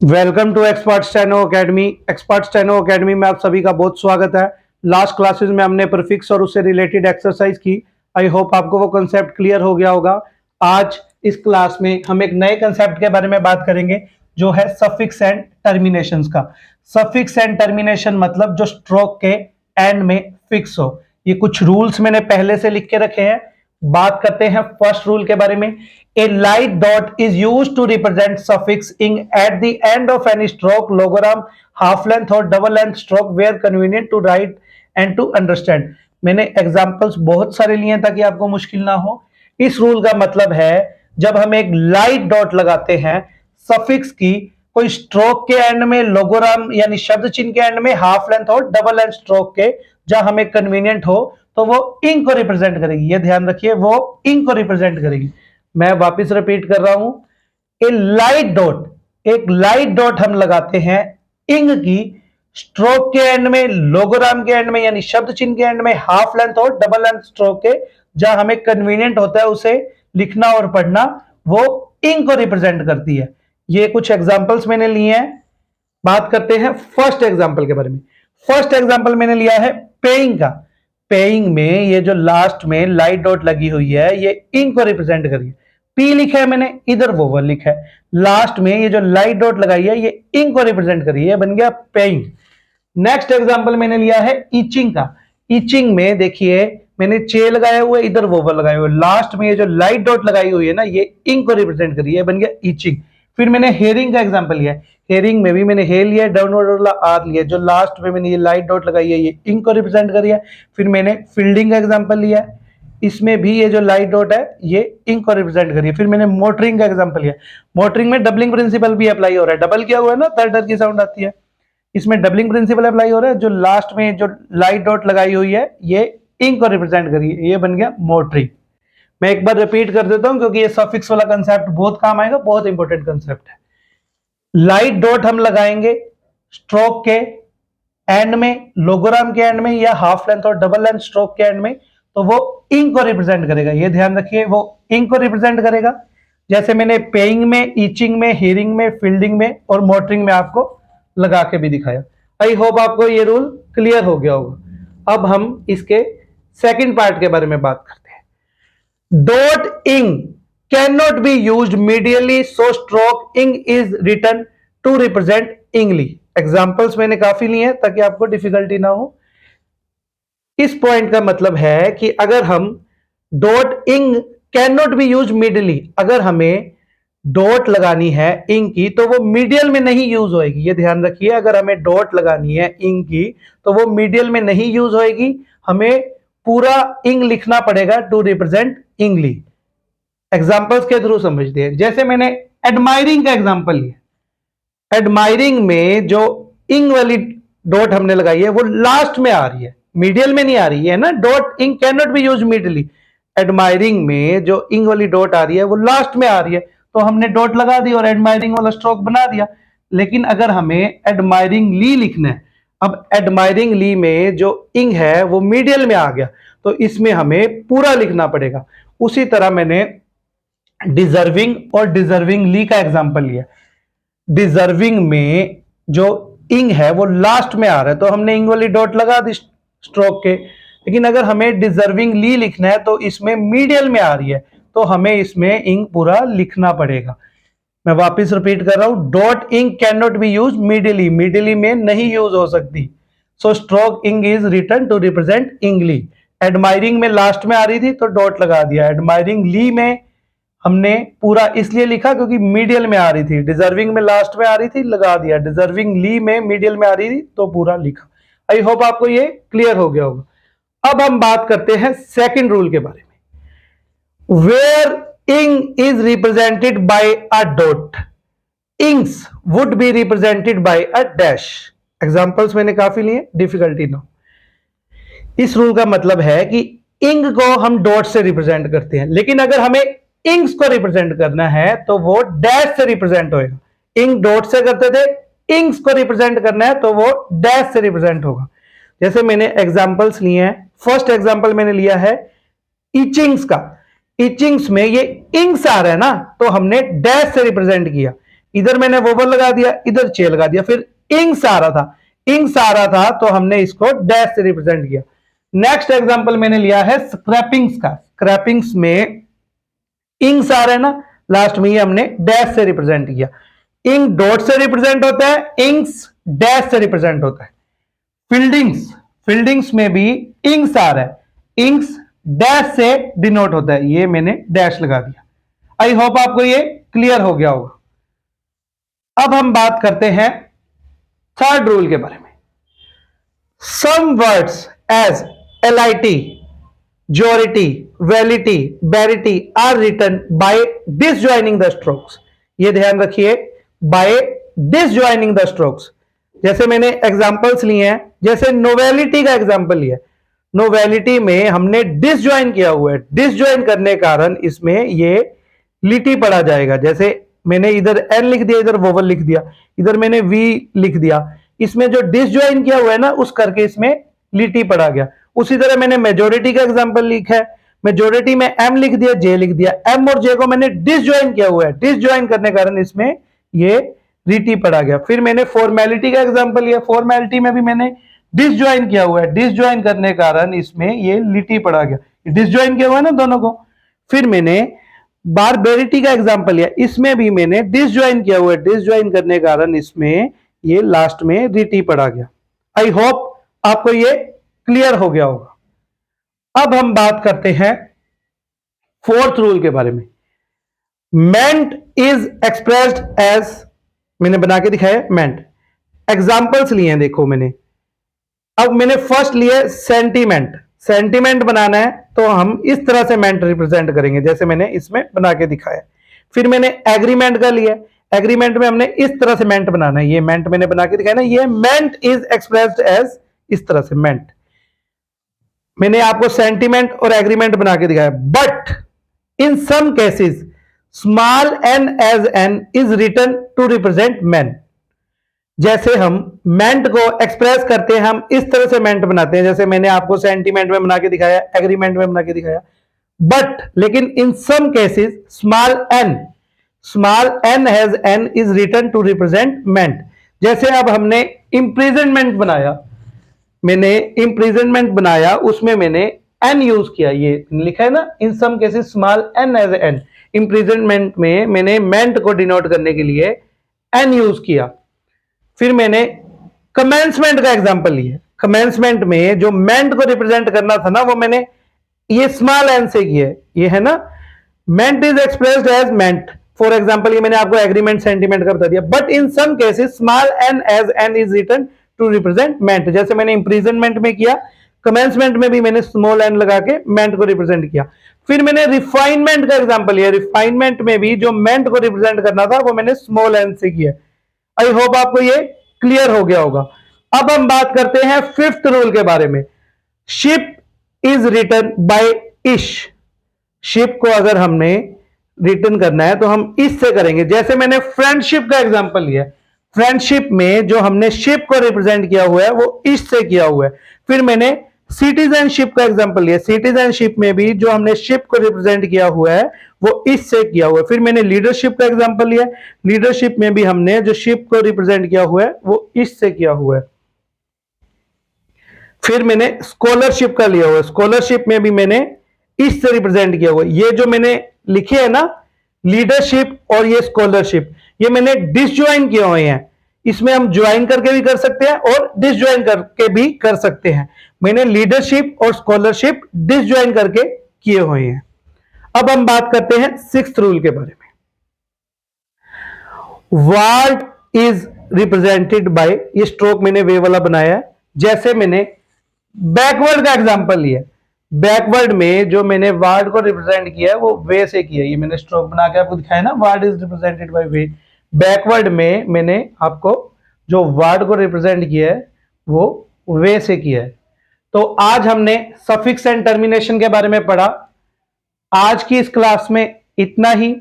Welcome to Expert Steno Academy. Expert Steno Academy में आप सभी का बहुत स्वागत है। लास्ट क्लासेस में हमने प्रीफिक्स और उससे रिलेटेड एक्सरसाइज की। आई होप आपको वो कंसेप्ट क्लियर हो गया होगा। आज इस क्लास में हम एक नए कंसेप्ट के बारे में बात करेंगे जो है सफिक्स एंड टर्मिनेशंस का। सफिक्स एंड टर्मिनेशन मतलब जो स्ट्रोक के एंड में फिक्स हो। ये कुछ रूल्स मैंने पहले से लिख के रखे हैं। बात करते हैं फर्स्ट रूल के बारे में। A light dot is used to represent suffix ing at the end of any stroke, logogram, half length or double length stroke where convenient to write and to understand। मैंने examples बहुत सारे लिए हैं ताकि आपको मुश्किल ना हो। इस रूल का मतलब है जब हम एक लाइट डॉट लगाते हैं सफिक्स की कोई स्ट्रोक के एंड में, लोगोराम यानी शब्द चिन्ह के एंड में, हाफ लेंथ और डबल लेंथ स्ट्रोक के जहां हमें कन्वीनियंट हो तो वो इंक को रिप्रेजेंट करेगी। ये ध्यान रखिए, वो इंक को रिप्रेजेंट करेगी। मैं वापस रिपीट कर रहा हूं, ए लाइट डॉट, एक लाइट डॉट हम लगाते हैं इंग की स्ट्रोक के एंड में, लोगोराम के एंड में यानी शब्द चिन्ह के एंड में, हाफ लेंथ और डबल लेंथ स्ट्रोक के जहां हमें कन्वीनियंट होता है उसे लिखना और पढ़ना, वो इंग को रिप्रेजेंट करती है। ये कुछ एग्जांपल्स मैंने लिए हैं। बात करते हैं फर्स्ट एग्जांपल के बारे में। फर्स्ट एग्जांपल मैंने लिया है पेइंग का। पेइंग में ये जो लास्ट में लाइट डॉट लगी हुई है ये इंक को रिप्रेजेंट करिए। पी लिखा है मैंने, इधर वोवल लिखा है, लास्ट में ये जो लाइट डॉट लगाई है ये इंक को रिप्रेजेंट करिए, ये बन गया पेइंग। नेक्स्ट एग्जांपल मैंने लिया है ईचिंग का। ईचिंग में देखिए मैंने चे लगाया हुआ है, इधर वोवल लगाया हुआ है, लास्ट में ये जो लाइट डॉट लगाई हुई है ना ये इंक को रिप्रेजेंट करिए, ये बन गया ईचिंग। फिर मैंने हेयरिंग का एग्जांपल लिया है। हेयरिंग में भी मैंने हे लिया, डाउनवर्ड वाला आर लिया, जो लास्ट में मैंने ये लाइट डॉट लगाई है ये इंक को रिप्रेजेंट करिए। फिर मैंने फील्डिंग का एग्जांपल लिया है, इसमें भी ये जो लाइट डॉट है ये इंक को रिप्रेजेंट करिए। फिर मैंने मोटरिंग का एग्जांपल लिया। मोटरिंग में डबलिंग प्रिंसिपल भी अप्लाई हो रहा है, डबल किया हुआ है ना, तर की साउंड आती है, इसमें डबलिंग प्रिंसिपल अप्लाई हो रहा है। जो लास्ट में जो लाइट डॉट लगाई हुई है ये इंक को रिप्रेजेंट करिए, ये बन गया मोटरिंग। मैं एक बार रिपीट कर देता हूं क्योंकि ये सफिक्स वाला कंसेप्ट बहुत काम आएगा, बहुत इंपॉर्टेंट कंसेप्ट है। लाइट डॉट हम लगाएंगे स्ट्रोक के एंड में, लोगोराम के एंड में या हाफ लेंथ और डबल लेंथ स्ट्रोक के एंड में, तो वो इंक को रिप्रेजेंट करेगा। ये ध्यान रखिए, वो इंक को रिप्रेजेंट करेगा। जैसे मैंने पेइंग में, ईचिंग में, हियरिंग में, फील्डिंग में और मोटरिंग में आपको लगा के भी दिखाया। आई होप आपको ये रूल क्लियर हो गया होगा। अब हम इसके सेकंड पार्ट के बारे में बात करते हैं। डॉट इंग cannot be used medially, so stroke ing is written to represent ingly। Examples मैंने काफी लिए हैं ताकि आपको डिफिकल्टी ना हो। इस पॉइंट का मतलब है कि अगर हम dot ing can not be use मिडली, अगर हमें डॉट लगानी है इंग की तो वो मीडियल में नहीं यूज होएगी। ये ध्यान रखिए, अगर हमें डॉट लगानी है इंग की तो वो मीडियल में नहीं यूज होएगी, हमें पूरा इंग लिखना पड़ेगा टू रिप्रेजेंट इंगली। एग्जाम्पल्स के थ्रू समझते हैं। जैसे मैंने एडमायरिंग का एग्जाम्पल लिया। एडमायरिंग में जो इंग वाली डॉट हमने लगाई है वो लास्ट में आ रही है, मीडियल में नहीं आ रही है ना। Dot ing can not be use मिडली। Admiring में जो इंग वाली डॉट आ रही है वो लास्ट में आ रही है, तो हमने डॉट लगा दी और एडमायरिंग वाला स्ट्रोक बना दिया। लेकिन अगर हमें एडमायरिंग ली लिखना है, अब एडमायरिंग ली में जो इंग है वो मीडियल में आ गया, तो इसमें हमें पूरा लिखना पड़ेगा। उसी तरह मैंने डिजर्विंग और डिजर्विंग ली का एग्जांपल लिया। डिजर्विंग में जो इंग है वो लास्ट में आ रहा है, तो हमने इंग वाली डॉट लगा दी स्ट्रोक के। लेकिन अगर हमें डिजर्विंग ली लिखना है तो इसमें मीडियल में आ रही है, तो हमें इसमें इंग पूरा लिखना पड़ेगा। मैं वापस रिपीट कर रहा हूं, dot ing can not be use medially, medially में नहीं यूज हो सकती। So stroke ing is written to represent ingly. Admiring में लास्ट में आ रही थी तो डॉट लगा दिया। एडमायरिंग ली में हमने पूरा इसलिए लिखा क्योंकि मीडियल में आ रही थी। डिजर्विंग में लास्ट में आ रही थी, लगा दिया। डिजर्विंग ली में मीडियल में आ रही थी तो पूरा लिखा। आई होप आपको ये क्लियर हो गया होगा। अब हम बात करते हैं सेकंड रूल के बारे में। वेयर इंग is represented by a dot, इंग्स would be represented by a dash. Examples मैंने काफी लिए, डिफिकल्टी ना। इस रूल का मतलब है कि इंग को हम डॉट से रिप्रेजेंट करते हैं, लेकिन अगर हमें इंग्स को रिप्रेजेंट करना है तो वो डैश से रिप्रेजेंट होएगा। इंग डॉट से करते थे, इंग्स को रिप्रेजेंट करना है तो वो डैश से रिप्रेजेंट होगा। जैसे मैंने एग्जांपल्स लिए हैं। फर्स्ट एग्जांपल मैंने लिया है ईचिंग्स का। ईचिंग्स में ये इंग्स आ रहा है ना, तो हमने डैश से रिप्रेजेंट किया। इधर मैंने वोवल लगा दिया, इधर चे लगा दिया, फिर इंग्स आ रहा था, इंग्स आ रहा था तो हमने इसको डैश से रिप्रेजेंट किया। नेक्स्ट एग्जांपल मैंने लिया है स्क्रैपिंग्स का। स्क्रैपिंग्स में इंग्स आ रहे हैं ना, लास्ट में ये हमने डैश से रिप्रेजेंट किया। इंक डॉट से रिप्रेजेंट होता है, इंक्स डैश से रिप्रेजेंट होता है। फील्डिंग्स, फील्डिंग्स में भी इंक्स आ रहा है, इंक्स डैश से डिनोट होता है, ये मैंने डैश लगा दिया। आई होप आपको ये क्लियर हो गया होगा। अब हम बात करते हैं थर्ड रूल के बारे में। Some words as LIT, jority, vality, barity are written by disjoining the strokes. ये ध्यान रखिए, बाय डिसजॉइनिंग द स्ट्रोक्स। जैसे मैंने एग्जांपल्स लिए हैं, जैसे नोवेलिटी का एग्जांपल लिया, नोवेलिटी में हमने डिसजॉइन किया हुआ है, डिसजॉइन करने के कारण इसमें ये लिटी पड़ा जाएगा। जैसे मैंने इधर एन लिख दिया, इधर वोवल लिख दिया, इधर मैंने वी लिख दिया, इसमें जो डिसजॉइन किया हुआ है ना, उस करके इसमें लिटी पड़ा गया। उसी तरह मैंने मेजोरिटी का एग्जांपल लिखा है, मेजोरिटी में एम लिख दिया, जे लिख दिया, एम और जे को मैंने डिसजॉइन किया हुआ है, डिसजॉइन करने के कारण इसमें ये रीटी पड़ा गया। फिर मैंने फॉर्मेलिटी का एग्जांपल लिया, फॉर्मेलिटी में भी मैंने डिसजॉइन किया हुआ है, डिसजॉइन करने के कारण इसमें ये लिटी पड़ा गया, डिसजॉइन किया हुआ है ना दोनों को। फिर मैंने बारबेरिटी का एग्जांपल लिया, इसमें भी मैंने डिसजॉइन किया हुआ है, डिसजॉइन करने के कारण इसमें ये लास्ट में रीटी पड़ा गया। आई होप आपको ये क्लियर हो गया होगा। अब हम बात करते हैं फोर्थ रूल के बारे में। मेंट इज एक्सप्रेस्ड एज, मैंने बना के दिखाया मेंट, एग्जांपल्स लिए हैं देखो मैंने। अब मैंने फर्स्ट लिए सेंटीमेंट, सेंटीमेंट बनाना है तो हम इस तरह से मेंट रिप्रेजेंट करेंगे, जैसे मैंने इसमें बना के दिखाया। फिर मैंने एग्रीमेंट का लिया, एग्रीमेंट में हमने इस तरह से मेंट बनाना है, ये मेंट मैंने बना के दिखाया ना, ये मेंट इज एक्सप्रेस्ड एज, इस तरह से मेंट। मैंने आपको सेंटीमेंट और एग्रीमेंट बना के दिखाया। But in some cases small N as N is written to represent man. जैसे हम मेंट को एक्सप्रेस करते हैं, हम इस तरह से मेंट बनाते हैं, जैसे मैंने आपको सेंटीमेंट में बना के दिखाया, एग्रीमेंट में बना के दिखाया। बट लेकिन in some cases small N has N is written to represent ment. जैसे अब हमने इंप्रिजनमेंट बनाया, मैंने इंप्रिजनमेंट बनाया, उसमें मैंने एन यूज किया, ये लिखा है ना, in some cases small N as N. Imprisonment में मैंने मेंट को डिनोट करने के लिए एन यूज किया। फिर मैंने कमेंसमेंट का एग्जांपल लिया, कमेंसमेंट में जो मेंट को रिप्रेजेंट करना था ना, वो मैंने ये स्मॉल एन से किया, ये है ना, ment is expressed as ment. For example ये मैंने आपको एग्रीमेंट सेंटीमेंट का बता दिया। But in some cases small N as N is written to represent ment. जैसे मैंने इंप्रिजनमेंट में किया, कमेंसमेंट में भी मैंने स्मॉल एन लगा के मेंट को रिप्रेजेंट किया। फिर मैंने रिफाइनमेंट का एग्जांपल लिया, रिफाइनमेंट में भी जो मेंट को रिप्रेजेंट करना था वो मैंने स्मॉल एन से किया। आई होप आपको ये क्लियर हो गया होगा। अब हम बात करते हैं फिफ्थ रूल के बारे में। शिप इज रिटन बाय इश। शिप को अगर हमने रिटर्न करना है तो हम इससे करेंगे। जैसे मैंने फ्रेंडशिप का एग्जांपल लिया, फ्रेंडशिप में जो हमने शिप को रिप्रेजेंट किया हुआ है वो इश से किया हुआ है। फिर मैंने सिटीजनशिप का एग्जांपल लिया, सिटीजनशिप में भी जो हमने शिप को रिप्रेजेंट किया हुआ है वो इससे किया हुआ है। फिर मैंने लीडरशिप का एग्जांपल लिया, लीडरशिप में भी हमने जो शिप को रिप्रेजेंट किया हुआ है वो इससे किया हुआ है। फिर मैंने स्कॉलरशिप का लिया हुआ है, स्कॉलरशिप में भी मैंने इससे रिप्रेजेंट किया हुआ है। ये जो मैंने लिखे है ना, लीडरशिप और ये स्कॉलरशिप, ये मैंने डिसज्वाइन किए हुए हैं। इसमें हम ज्वाइन करके भी कर सकते हैं और डिसज्वाइन करके भी कर सकते हैं। मैंने लीडरशिप और स्कॉलरशिप डिसज्वाइन करके किए हुए हैं। अब हम बात करते हैं सिक्स्थ रूल के बारे में। वर्ड इज रिप्रेजेंटेड बाय, ये स्ट्रोक मैंने वे वाला बनाया है। जैसे मैंने बैकवर्ड का एग्जांपल लिया, बैकवर्ड में जो मैंने वर्ड को रिप्रेजेंट किया है वो वे से किया है। ये मैंने स्ट्रोक बना के आपको दिखाया ना, word is represented by way. Backward में मैंने आपको जो वर्ड को रिप्रेजेंट किया है वो वे से किया है। तो आज हमने सफिक्स एंड टर्मिनेशन के बारे में पढ़ा। आज की इस क्लास में इतना ही।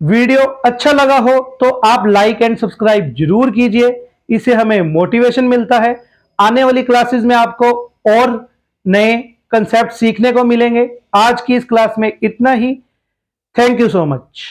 वीडियो अच्छा लगा हो तो आप लाइक एंड सब्सक्राइब जरूर कीजिए, इससे हमें मोटिवेशन मिलता है। आने वाली क्लासेस में आपको और नए कंसेप्ट सीखने को मिलेंगे। आज की इस क्लास में इतना ही। Thank you so much.